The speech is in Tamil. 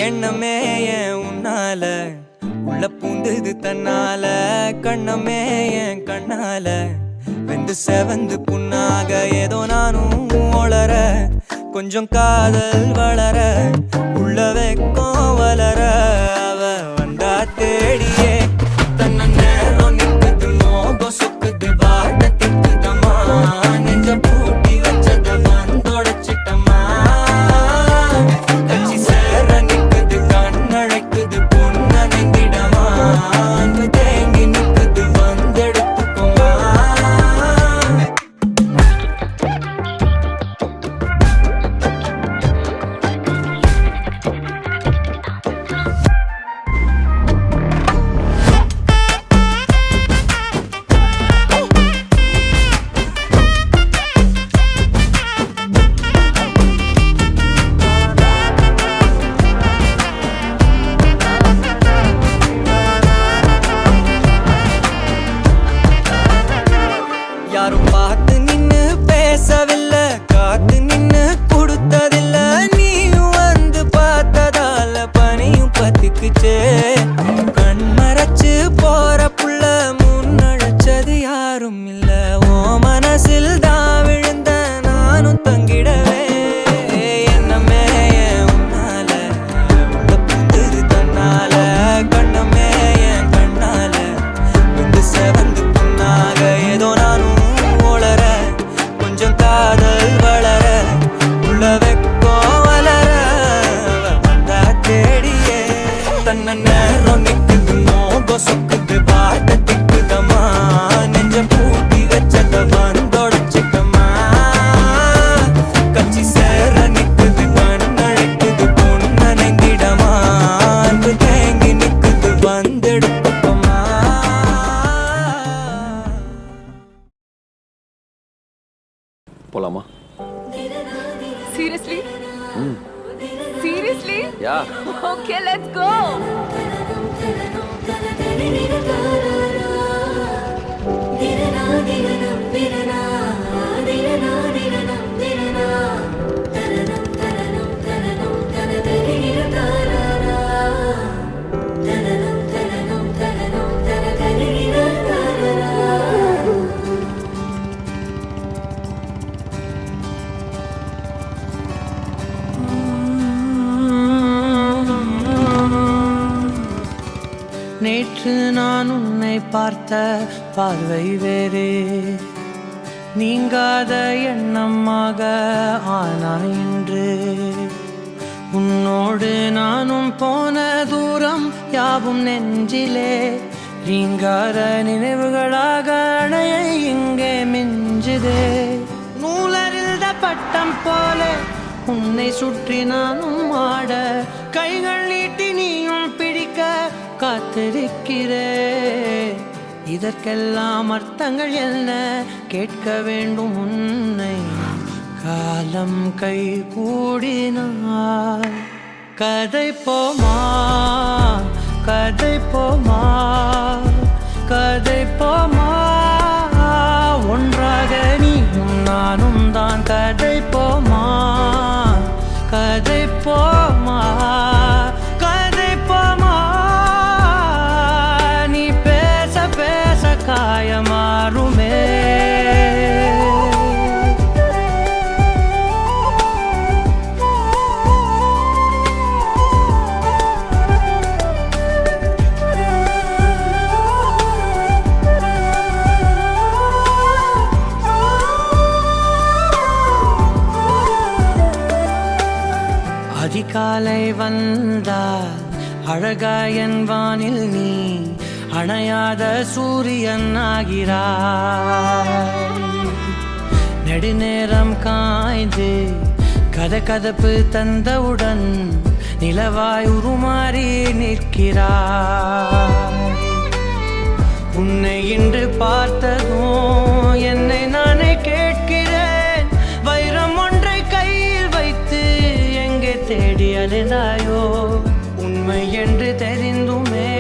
எண்ணமே ஏன் உன்னால உள்ள பூந்தது தன்னால கண்ணமே என் கண்ணால வெந்து செவந்து புண்ணாக ஏதோ நானும் ஒளர கொஞ்சம் காதல் வளர உள்ள வெக்கம் வளர அவ வந்தா தேடியே தன்ன நேரம் நிற்குது மோகம் சொக்குது வாட்ட திக்குதம்மா நெஞ்ச பூட்டி வச்சத வந்தொடச்சிட்டம்மா கட்சி சேர நிற்குது கண்ணழைக்குது பொண்ண நெங்கிடமா அன்பு தேங்கி நிற்குது வந்தெடுத்துக்கோமா யாரும் பார்த்து நின்னு பேசவில்லை காத்து நின்னு கொடுத்ததில்லை நீயும் வந்து பார்த்ததால பனியும் பத்திக்குச்சே கண் மறைச்சு போற புள்ள முன்னழைச்சது யாரும் இல்ல ஓ மனசில் தான் விழுந்த நானும் தங்கிடவே என்னமே என் உன்னால உள்ள புந்தது தன்னால கண்ணமே என் கண்ணால வந்து செவந்து புண்ணாக ஏதோ நானும் ஒளர கொஞ்சம் காதல் வளர உள்ள வெக்கம் வளர வந்தா தேடியே தன்ன நேரம் நிக்குது மோகம் சொக்குது வாட்ட திக்குதம்மா நெஞ்ச பூட்டி வச்சத வந்தொடச்சிட்டம்மா கட்சி சேர நிக்குது கண்ணழைக்குது பொண்ண நெங்கிடமா அன்பு தேங்கி நிக்குது வந்தெடுத்துக்கோமா போலாமா? Seriously? Seriously? Yeah. Okay, let's go. நேற்று நான் உன்னை பார்த்த பார்வை வேறே நீங்காத எண்ணமாக ஆனாய் இன்று உன்னோடு நானும் போன தூரம் யாவும் நெஞ்சிலே ரீங்கார நினைவுகளாக அணைய இங்கே மிஞ்சுதே நூலறிந்த பட்டம் போல உன்னை சுற்றி நானும் ஆட கைகள் நீட்டி நீயும் பிடிக்க காத்திருக்கிறே இதற்கெல்லாம் அர்த்தங்கள் என்ன கேட்க வேண்டும் உன்னை காலம் கை கூடினார் கதை போமா கதை போமா கதை போமா ஒன்றாக நீயும் நானும் தான் கதை போமா கதை போமா கதை போமா நீ பேச பேச காயமாறுமே அதிகாலை வந்தால் அழகாயன் வானில் நீ அணையாத சூரியன் ஆகிறாய் நெடுநேரம் காய்ந்து கதகதப்பு தந்தவுடன் நிலவாய் உருமாறி நிற்கிறாய் உன்னை இன்று பார்த்ததும் என்னை நானே கேட்கிறேன் வைரம் ஒன்றை கையில் வைத்து எங்கே தேடி அலைந்தாயோ உண்மை என்று தெரிந்துமே